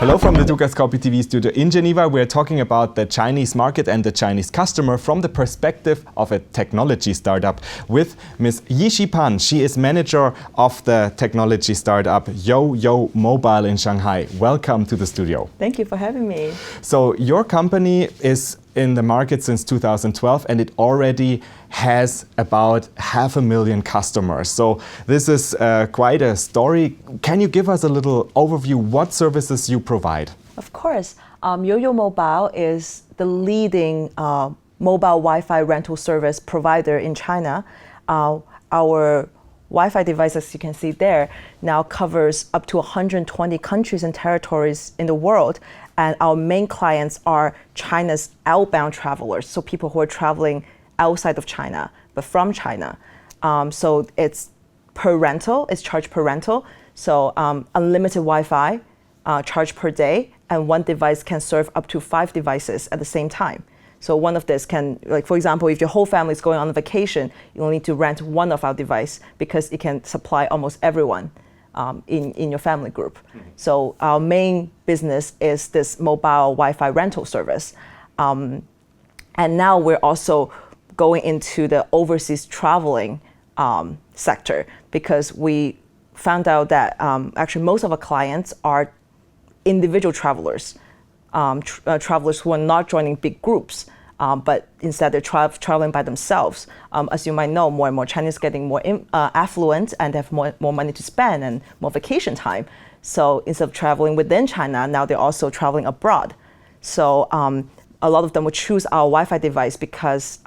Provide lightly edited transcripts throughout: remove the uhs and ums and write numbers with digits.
Hello from the Dukascopy TV studio in Geneva. We're talking about the Chinese market and the Chinese customer from the perspective of a technology startup with Ms. Yishi Pan. She is manager of the technology startup YouYou Mobile in Shanghai. Welcome to the studio. Thank you for having me. So your company is in the market since 2012 and it already has about 500,000 customers. So this is quite a story. Can you give us a little overview what services you provide? Of course. YouYou Mobile is the leading mobile Wi-Fi rental service provider in China. Our Wi-Fi device, as you can see there, now covers up to 120 countries and territories in the world. And our main clients are China's outbound travelers, so people who are traveling outside of China, but from China. So it's per rental, it's charged per rental. So unlimited Wi-Fi, charged per day, and one device can serve up to 5 devices at the same time. So one of this can, like for example, if your whole family is going on a vacation, you'll need to rent one of our device because it can supply almost everyone in your family group. So our main business is this mobile Wi-Fi rental service. And now we're also going into the overseas traveling sector because we found out that actually most of our clients are individual travelers. Travelers who are not joining big groups, but instead they're traveling by themselves. As you might know, more and more Chinese getting more affluent and have more money to spend and more vacation time. So instead of traveling within China, now they're also traveling abroad. So a lot of them would choose our Wi-Fi device because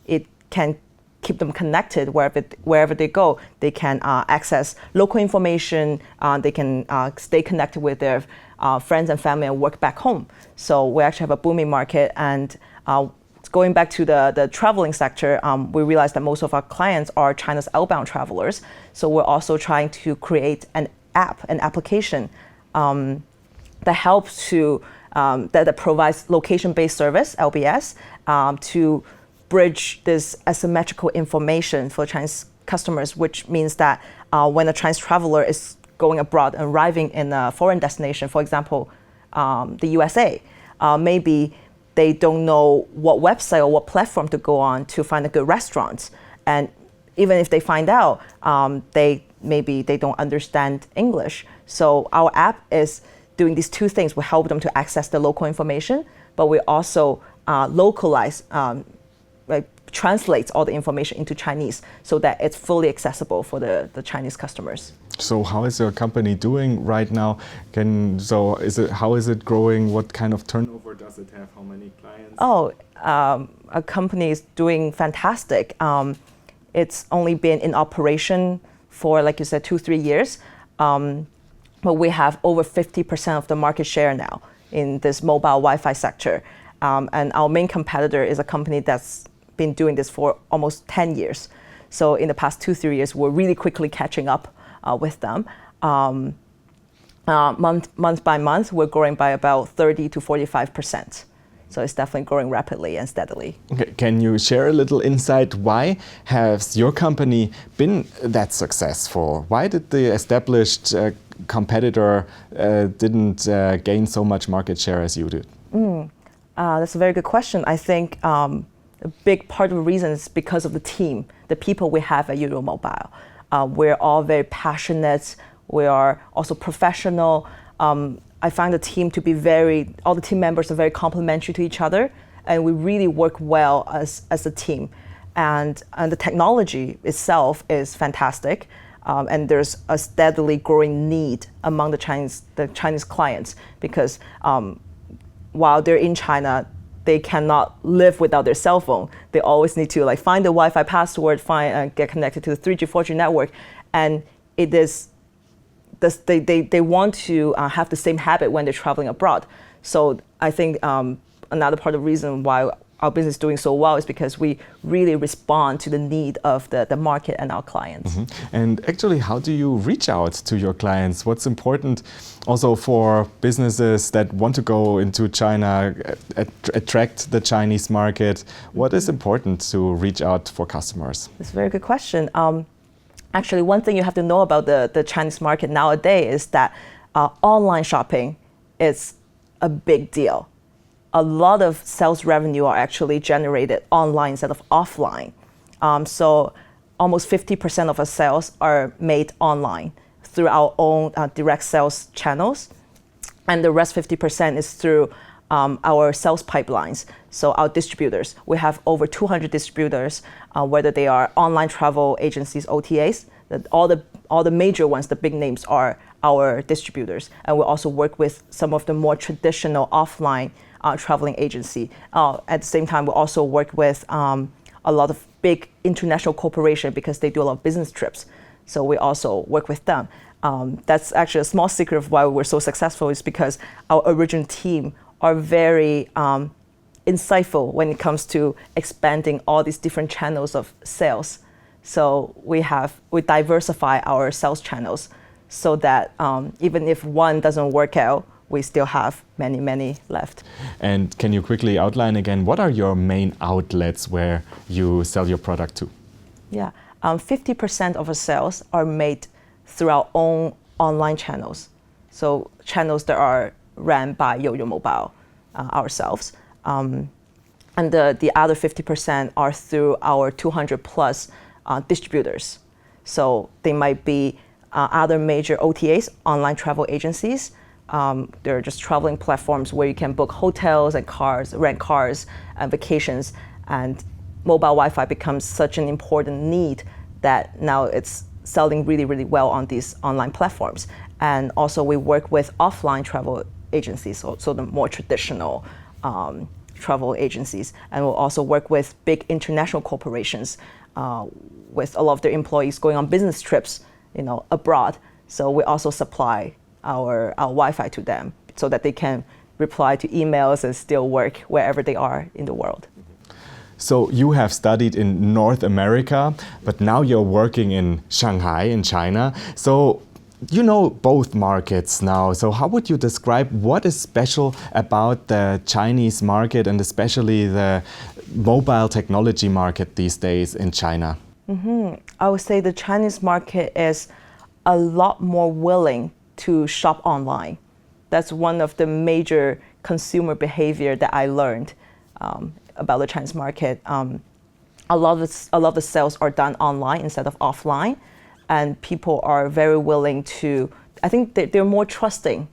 it can keep them connected wherever they go. They can access local information, they can stay connected with their friends and family and work back home. So we actually have a booming market. And going back to the traveling sector, we realized that most of our clients are China's outbound travelers. So we're also trying to create an application that helps to, that provides location-based service, LBS, to bridge this asymmetrical information for Chinese customers, which means that when a Chinese traveler is going abroad and arriving in a foreign destination, for example, the USA, maybe they don't know what website or what platform to go on to find a good restaurant. And even if they find out, maybe they don't understand English. So our app is doing these two things. We help them to access the local information, but we also localize, translates all the information into Chinese so that it's fully accessible for the Chinese customers. So how is your company doing right now? How is it growing? What kind of turnover does it have? How many clients? Our company is doing fantastic. It's only been in operation for, like you said, 2-3 years. But we have over 50% of the market share now in this mobile Wi-Fi sector. And our main competitor is a company that's been doing this for almost 10 years. So in the past 2-3 years, we're really quickly catching up with them. Month by month, we're growing by about 30 to 45%. So it's definitely growing rapidly and steadily. Okay. Can you share a little insight? Why has your company been that successful? Why did the established competitor didn't gain so much market share as you did? That's a very good question. I think a big part of the reason is because of the team, the people we have at YouYou Mobile. We're all very passionate. We are also professional. I find the team to be all the team members are very complementary to each other, and we really work well as a team. And the technology itself is fantastic, and there's a steadily growing need among the Chinese clients because while they're in China, they cannot live without their cell phone. They always need to find the Wi-Fi password, get connected to the 3G, 4G network, and it is. They want to have the same habit when they're traveling abroad. So I think another part of the reason why our business is doing so well is because we really respond to the need of the market and our clients. And actually, how do you reach out to your clients? What's important also for businesses that want to go into China, attract the Chinese market? What is important to reach out for customers? That's a very good question. Actually, one thing you have to know about the Chinese market nowadays is that online shopping it's a big deal. A lot of sales revenue are actually generated online instead of offline. So almost 50% of our sales are made online through our own direct sales channels. And the rest 50% is through our sales pipelines, so our distributors. We have over 200 distributors, whether they are online travel agencies, OTAs, all the major ones, the big names are our distributors. And we also work with some of the more traditional offline traveling agency. At the same time, we also work with a lot of big international corporations because they do a lot of business trips. So we also work with them. That's actually a small secret of why we're so successful is because our original team are very insightful when it comes to expanding all these different channels of sales. So we diversify our sales channels so that even if one doesn't work out, we still have many, many left. And can you quickly outline again, what are your main outlets where you sell your product to? Yeah, 50% of our sales are made through our own online channels. So channels that are ran by YouYou Mobile ourselves. And the other 50% are through our 200 plus distributors. So they might be other major OTAs, online travel agencies. They're just traveling platforms where you can book hotels and cars, rent cars and vacations. And mobile Wi-Fi becomes such an important need that now it's selling really, really well on these online platforms. And also we work with offline travel agencies, so the more traditional travel agencies. And we'll also work with big international corporations with a lot of their employees going on business trips, abroad. So we also supply our Wi-Fi to them so that they can reply to emails and still work wherever they are in the world. So you have studied in North America, but now you're working in Shanghai in China. So you know both markets now. So how would you describe what is special about the Chinese market and especially the mobile technology market these days in China? I would say the Chinese market is a lot more willing to shop online. That's one of the major consumer behavior that I learned about the Chinese market. A lot of the sales are done online instead of offline, and people are very willing to, I think they're more trusting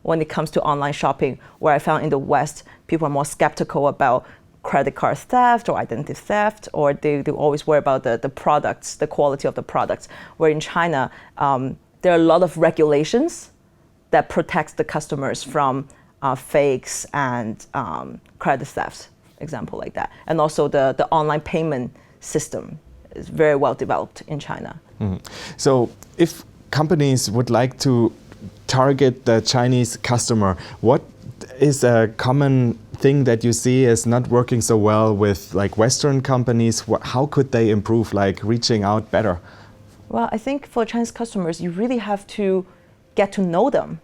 when it comes to online shopping, where I found in the West, people are more skeptical about credit card theft or identity theft, or they always worry about the products, the quality of the products. Where in China, there are a lot of regulations that protects the customers from fakes and credit thefts, example like that. And also the online payment system is very well developed in China. So if companies would like to target the Chinese customer, what is a common thing that you see is not working so well with like Western companies? How could they improve, like reaching out better? Well, I think for Chinese customers, you really have to get to know them.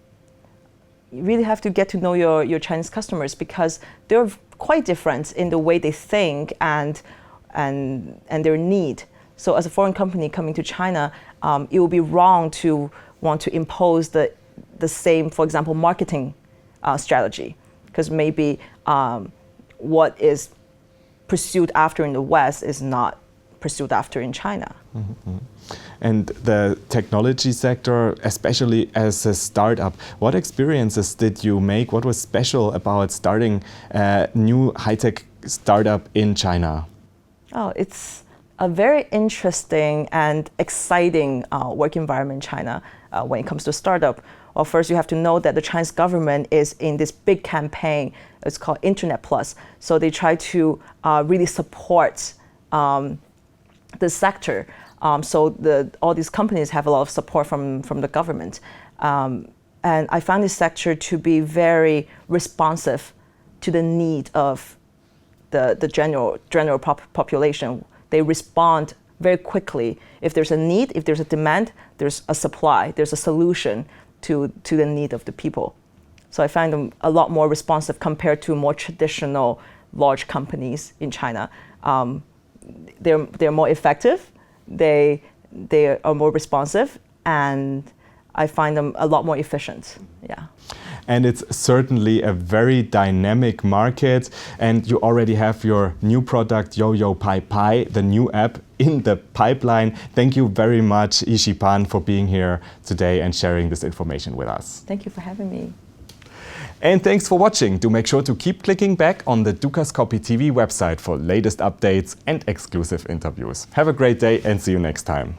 You really have to get to know your Chinese customers because they're quite different in the way they think and their need. So as a foreign company coming to China, it would be wrong to want to impose the same, for example, marketing strategy, because maybe what is pursued after in the West is not pursued after in China. And the technology sector, especially as a startup, what experiences did you make? What was special about starting a new high-tech startup in China? Oh, it's a very interesting and exciting work environment in China when it comes to startup. Well, first you have to know that the Chinese government is in this big campaign. It's called Internet Plus. So they try to really support the sector. So all these companies have a lot of support from the government. And I found this sector to be very responsive to the need of the general population. They respond very quickly. If there's a need, if there's a demand, there's a supply, there's a solution to the need of the people. So I find them a lot more responsive compared to more traditional large companies in China. They're more effective, they are more responsive, and I find them a lot more efficient. Yeah. and it's certainly a very dynamic market. And you already have your new product, YouYou Pai, the new app, in the pipeline. Thank you very much, Yishi Pan, for being here today and sharing this information with us. Thank you for having me. And thanks for watching. Do make sure to keep clicking back on the Dukascopy TV website for latest updates and exclusive interviews. Have a great day and see you next time.